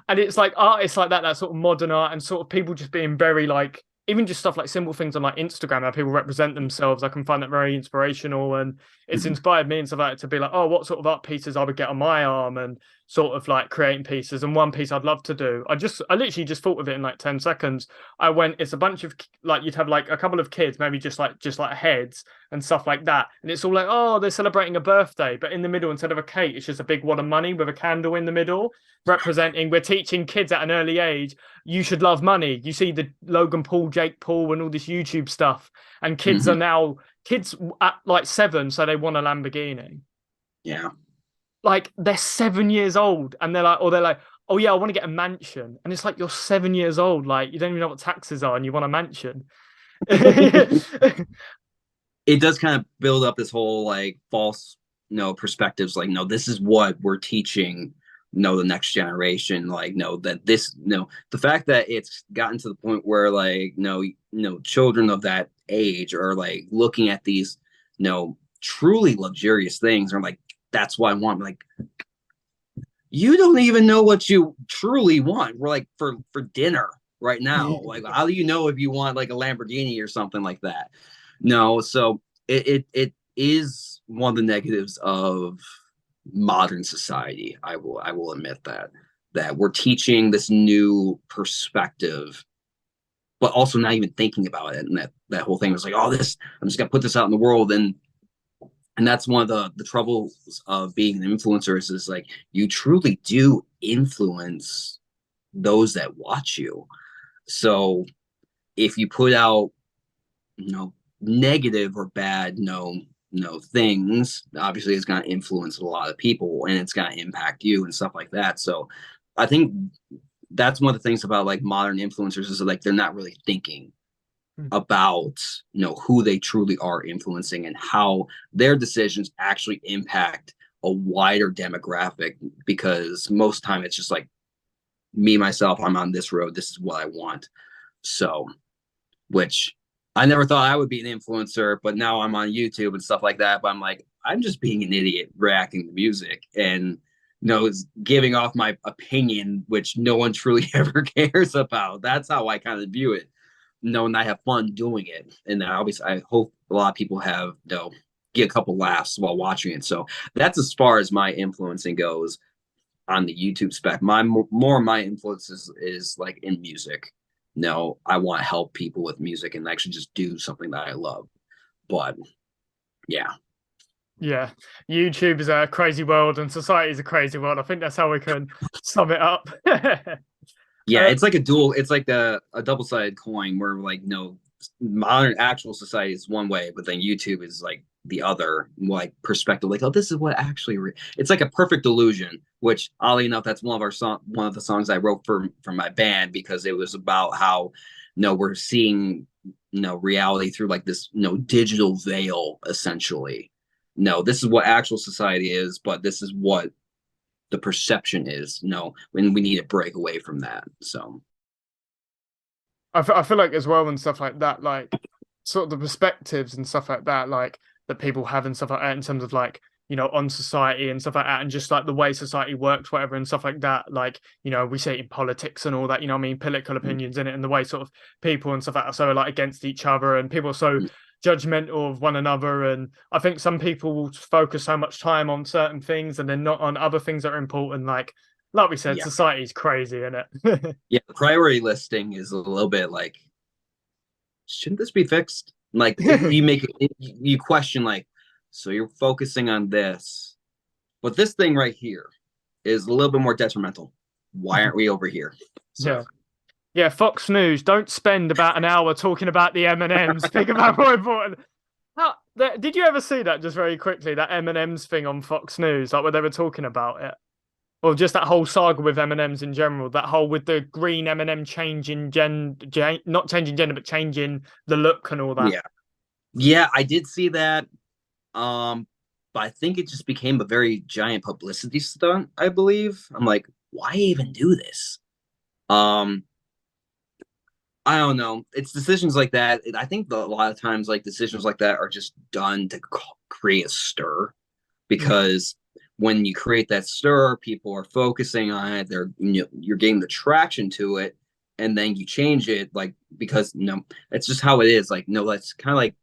and it's like artists like that sort of modern art, and sort of people just being very like, even just stuff like simple things on like Instagram, how people represent themselves. I can find that very inspirational, and it's Mhm. inspired me and stuff like that to be like, oh, what sort of art pieces I would get on my arm, and sort of like creating pieces. And one piece I'd love to do, I literally just thought of it in like 10 seconds. I went, it's a bunch of like, you'd have like a couple of kids, maybe just like heads and stuff like that, and it's all like, oh, they're celebrating a birthday, but in the middle, instead of a cake, it's just a big wad of money with a candle in the middle, representing, we're teaching kids at an early age, you should love money. You see the Logan Paul, Jake Paul, and all this YouTube stuff, and kids are Mhm. now kids at like 7, so they want a Lamborghini. Yeah. Like, they're 7 years old, and they're like, oh yeah, I want to get a mansion, and it's like, you're 7 years old, like you don't even know what taxes are, and you want a mansion. It does kind of build up this whole like false, perspectives. Like, no, this is what we're teaching, the next generation. Like, no, that this, no, the fact that it's gotten to the point where like, no, children of that age are like looking at these, truly luxurious things. Or like, that's what I want. Like, you don't even know what you truly want. We're like for dinner right now. Like, how do you know if you want like a Lamborghini or something like that? No, so it is one of the negatives of modern society. I will admit that we're teaching this new perspective, but also not even thinking about it. And that whole thing was like, oh, this, I'm just gonna put this out in the world. And that's one of the troubles of being an influencer is like you truly do influence those that watch you. So if you put out, negative or bad, no things, obviously it's going to influence a lot of people and it's going to impact you and stuff like that. So I think that's one of the things about like modern influencers is like they're not really thinking about who they truly are influencing and how their decisions actually impact a wider demographic, because most time it's just like me myself, I'm on this road, this is what I want. So which I never thought I would be an influencer, but now I'm on YouTube and stuff like that. But I'm like, I'm just being an idiot reacting to music and giving off my opinion, which no one truly ever cares about. That's how I kind of view it. And I have fun doing it. And obviously I hope a lot of people have get a couple laughs while watching it. So that's as far as my influencing goes on the YouTube spec. My influence is like in music. No, I want to help people with music and actually just do something that I love. But yeah. Yeah, YouTube is a crazy world, and society is a crazy world. I think that's how we can sum it up. Yeah, it's like it's like a double-sided coin where like modern actual society is one way, but then YouTube is like the other like perspective. Like, oh, this is what actually it's like a perfect illusion, which oddly enough, that's one of the songs I wrote for my band, because it was about how we're seeing reality through like this digital veil essentially. No, this is what actual society is, but this is what the perception is. No, when we need to break away from that. So I feel like as well and stuff like that, like sort of the perspectives and stuff like that, like that people have and stuff like that in terms of like, on society and stuff like that, and just like the way society works, whatever, and stuff like that. Like, we see it in politics and all that, what I mean, political opinions in it, and the way sort of people and stuff like that are so like against each other, and people are so judgmental of one another. And I think some people will focus so much time on certain things and then not on other things that are important. Like we said, yeah, society's crazy, isn't it? yeah, the priority listing is a little bit like, shouldn't this be fixed? Like you question like, so you're focusing on this, but this thing right here is a little bit more detrimental. Why aren't we over here? So Yeah. Yeah, Fox News, don't spend about an hour talking about the M&Ms. Think about more important. Did you ever see that, just very quickly, that M&Ms thing on Fox News, like where they were talking about it? Or just that whole saga with M&Ms in general, that whole with the green M&M changing not changing gender, but changing the look and all that. yeah, I did see that. But I think it just became a very giant publicity stunt, I believe. I'm like, why even do this? Um, I don't know. It's decisions like that. I think a lot of times, like decisions like that are just done to create a stir, Yeah. because when you create that stir, people are focusing on it. You're getting the traction to it, and then you change it, like because it's just how it is. Like that's kind of like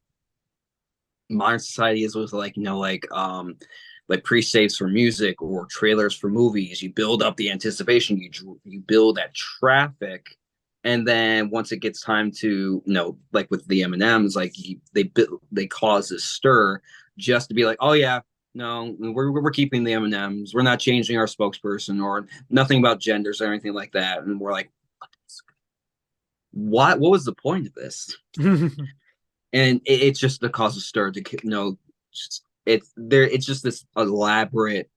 modern society is with like pre-saves for music or trailers for movies. You build up the anticipation, you build that traffic, and then once it gets time to like with the M&Ms, like they cause this stir just to be like, oh yeah, no, we're keeping the M&Ms, we're not changing our spokesperson or nothing about genders or anything like that. And we're like, what was the point of this? And it's just the cause of stir to it's just this elaborate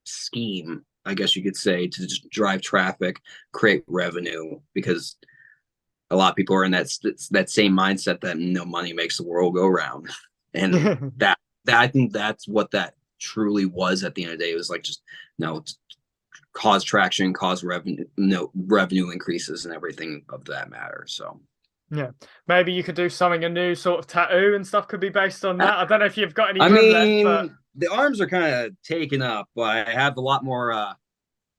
scheme, I guess you could say, to just drive traffic, create revenue, because a lot of people are in that same mindset that money makes the world go round. And that I think that's what that truly was at the end of the day. It was like just cause traction, cause revenue, revenue increases and everything of that matter. So Yeah, maybe you could do something, a new sort of tattoo and stuff could be based on that. I don't know if you've got any I room left, but mean, the arms are kind of taken up, but I have a lot more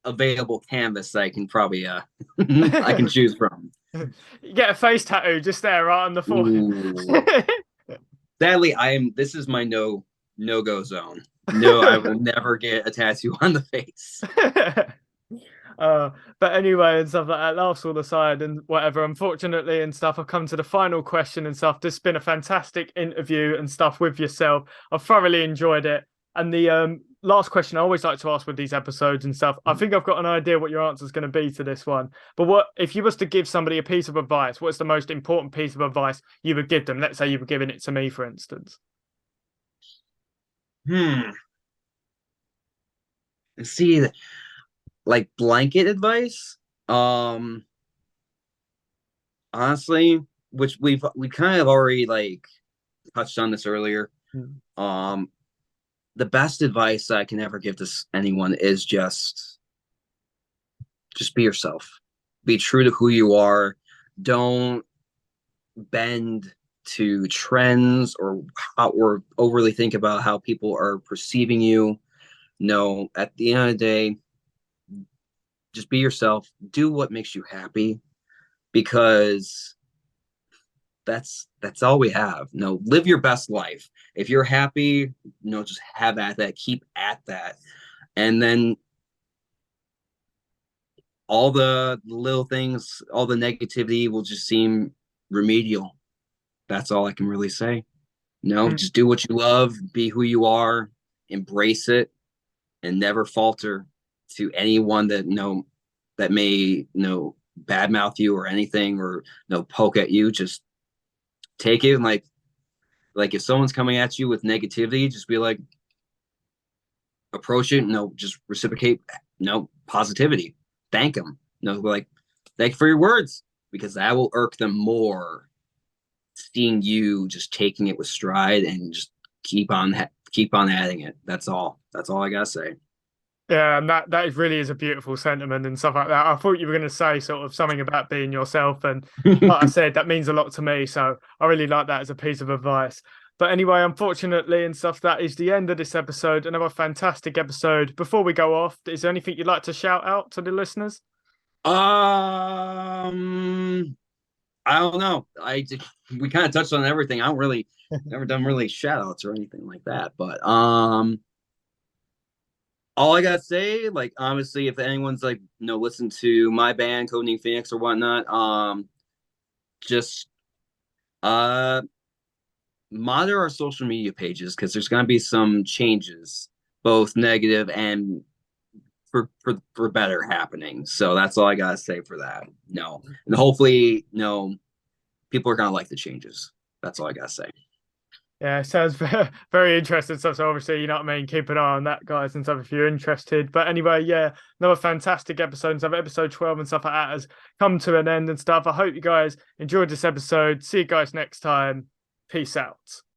available canvas that I can probably I can choose from. you get a face tattoo just there, right on the forehead. Ooh. Sadly, this is my no go zone. No, I will never get a tattoo on the face. But anyway, and stuff like that, laughs all aside and whatever. Unfortunately, and stuff, I've come to the final question and stuff. This has been a fantastic interview and stuff with yourself. I've thoroughly enjoyed it. And the last question I always like to ask with these episodes and stuff, I think I've got an idea what your answer is going to be to this one. But what if you was to give somebody a piece of advice? What's the most important piece of advice you would give them? Let's say you were giving it to me, for instance. See, like blanket advice, honestly, which we kind of already like touched on this earlier. Um, the best advice I can ever give to anyone is just be yourself. Be true to who you are. Don't bend to trends or overly think about how people are perceiving you. No, at the end of the day, just be yourself. Do what makes you happy, because that's all we have. No, live your best life. If you're happy, just have at that, keep at that. And then all the little things, all the negativity will just seem remedial. That's all I can really say. Just do what you love, be who you are, embrace it, and never falter to anyone that may badmouth you or anything, or poke at you. Just take it, and like if someone's coming at you with negativity, just be like, approach it, just reciprocate positivity. Thank them. Like, thank you for your words, because that will irk them more, seeing you just taking it with stride and just keep on adding it. That's all I gotta say. Yeah, and that really is a beautiful sentiment and stuff like that. I thought you were going to say sort of something about being yourself, and like I said, that means a lot to me. So I really like that as a piece of advice. But anyway, unfortunately and stuff, that is the end of this episode. Another fantastic episode. Before we go off, is there anything you'd like to shout out to the listeners? I don't know. We kind of touched on everything. I don't really never done really shout outs or anything like that. But all I gotta say, like, honestly, if anyone's like listen to my band, Codename Phoenix or whatnot, just monitor our social media pages, because there's gonna be some changes, both negative and for better happening. So that's all I gotta say for that. And hopefully, people are gonna like the changes. That's all I gotta say. Yeah, sounds very, very interesting stuff. So obviously, you know what I mean? Keep an eye on that, guys, and stuff if you're interested. But anyway, yeah, another fantastic episode and stuff. Episode 12 and stuff like that has come to an end and stuff. I hope you guys enjoyed this episode. See you guys next time. Peace out.